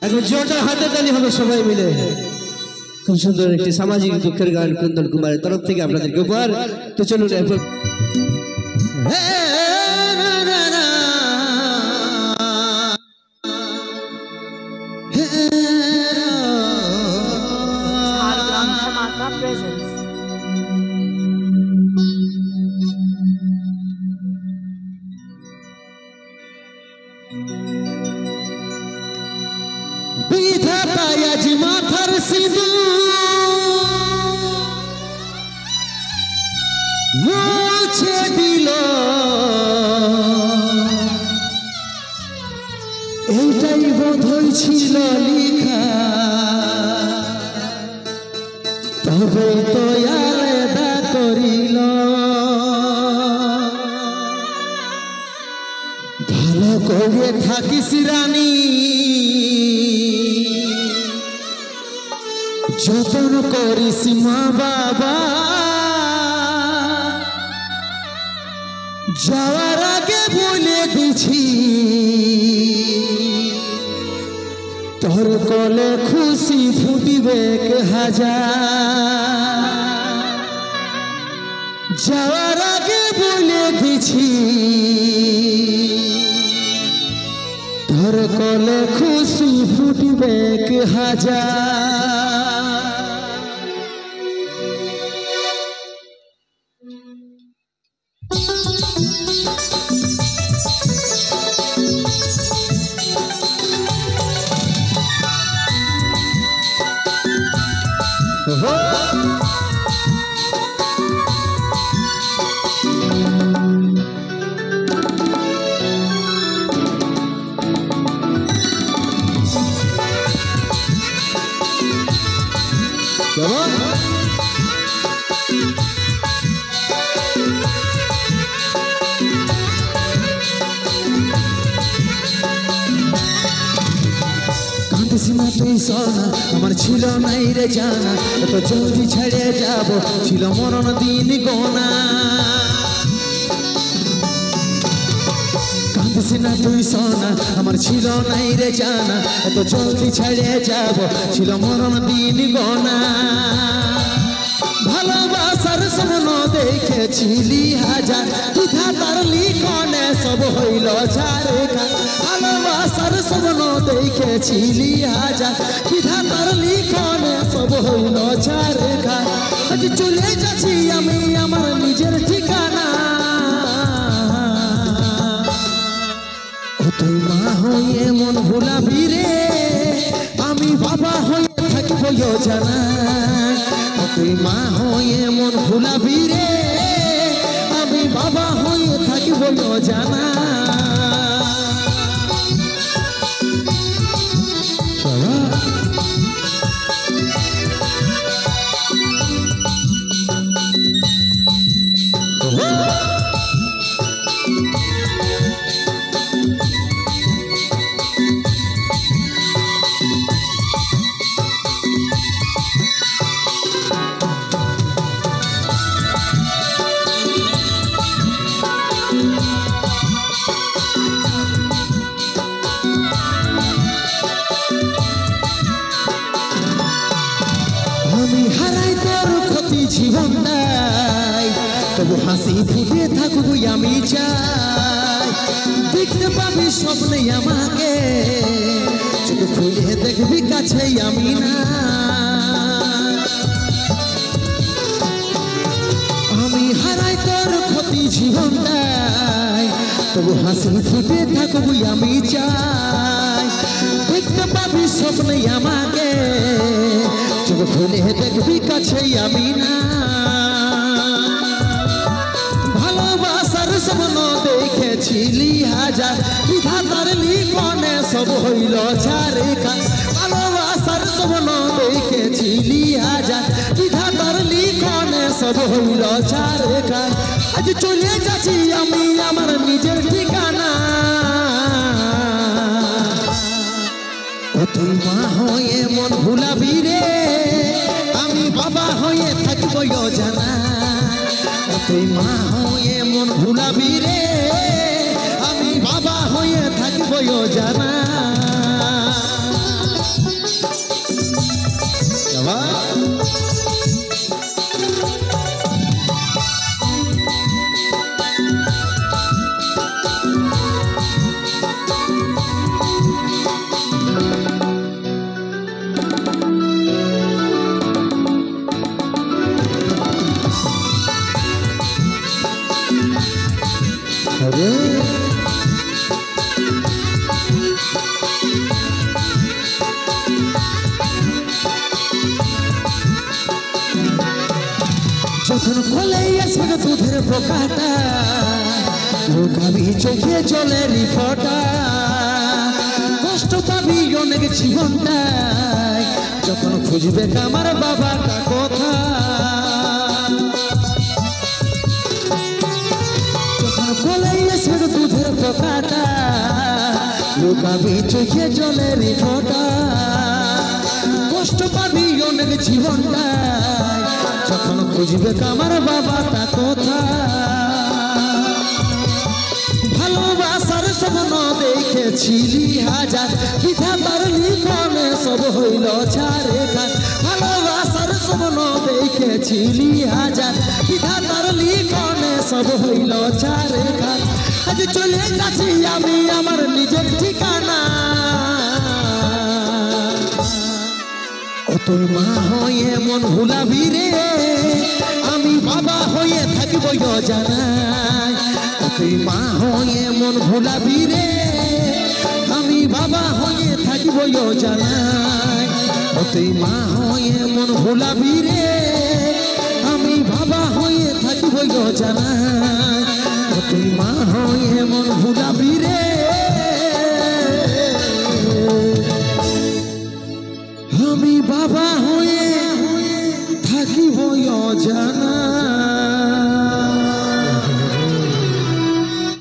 এখন জোরদার হাতে তালি হবে সবাই মিলে। খুব সুন্দর একটি সামাজিক দুঃখের গান কুন্দন কুমারের তরফ থেকে আপনাদেরকে উপহার। তো চলুন এরপর বিধাতা আজ মাথার সিঁদুর মুছে দিল, এইটাই বোধহয় ছিল লিখা, তবে তো আলাদা করিল। ভালো করে থাকিস রানী, যতন করিস মা বাবা, যাওয়ার আগে বলে দিছি তোর কলে খুশি ফুটিবে হাজার। যাওয়ার আগে বলে দিছি তোর কলে খুশি ফুটিবে হাজার। তুই সোনা আমার ছিল নাই রে জানা, এত জলদি ছেড়ে যাব ছিল মরণ দিন গোনা। কাঁদিস না তুই সোনা আমার ছিল নাই রে জানা, এত জলদি ছেড়ে যাব ছিল মরণ দিন গোনা। ভালোবাসার স্বপ্ন দেখেছিলি হাজার, বিধাতার লিখনে সব হইল ঝাড়খা। ভালোবাসার স্বপ্ন দেখেছিলি হাজার, বিধাতার লিখনে সব হইল ঝাড়খা। আজ চলে যাচ্ছি আমি আমার নিজের ঠিকানা, তুই মা হয়ে মন ভুলাবি রে, আমি বাবা হয়ে থাকব জানা। তুই মা হয়ে মন ভুলাবি রে, আমি বাবা হয়ে থাকব জানা। আমি হারাই তোর ক্ষতি জীবন নাই, তবু হাসি ফুটে থাকবো আমি চাই। দেখতে পাবি স্বপ্নে আমাকে, চোখ খুলে দেখবি কাছে আমি না। আমি হারাই তোর ক্ষতি জীবন নাই, তবু হাসি ফুটে থাকবো আমি চাই। দেখতে পাবি স্বপ্নে আমাকে, চোখ খুলে দেখবি কাছে আমি না। ভালোবাসার স্বপ্ন দেখেছিলি হাজার, বিধাতার লিখনে সব হইল ঝাড়খা। ভালোবাসার স্বপ্ন দেখেছিলি হাজার, বিধাতার লিখনে সব হইল ঝাড়খা। আজ চলে যাচ্ছি আমি আমার নিজের ঠিকানা, তুই মা হয়ে মন ভুলাবি রে, আমি বাবা হয়ে থাকব জানা। তুই মা হয়ে মন ভুলাবি রে, আমি বাবা হয়ে থাকব জানা। যখন কোলে আসবে দুধের পোকাটা লুকাবি চোখে জলের ফোঁটা কষ্ট পাবি অনেক জীবনটায় যখন খুঁজবে আমার বাবাটা কথা যখন কোলে আসবে দুধের পোকাটা লুকাবি চোখে জলের ফোঁটা কষ্ট পাবি অনেক জীবনটায় যখন খুঁজবে আমার বাবাটা কথা ভালোবাসার স্বপ্ন দেখেছিলি হাজার বিধাতার লিখনে সব হইল ছাড়ে খান ভালোবাসার স্বপ্ন দেখেছিলি হাজার বিধাতার লিখনে সব হইল ছাড়ে খান আজ চলে যাচ্ছি আমি আমার নিজের ঠিকানা তোর মা হয়ে মন ভুলাবি রে আমি বাবা হয়ে থাকব জানাই তুই মা হয়ে মন ভুলাবি রে আমি বাবা হয়ে থাকব জানাই তুই মা হয়ে মন ভুলাবি রে আমি বাবা হয়ে থাকব জানাই তুই মা হয়ে মন ভুলাবি রে আমি বাবা হয়ে থাকিব জানা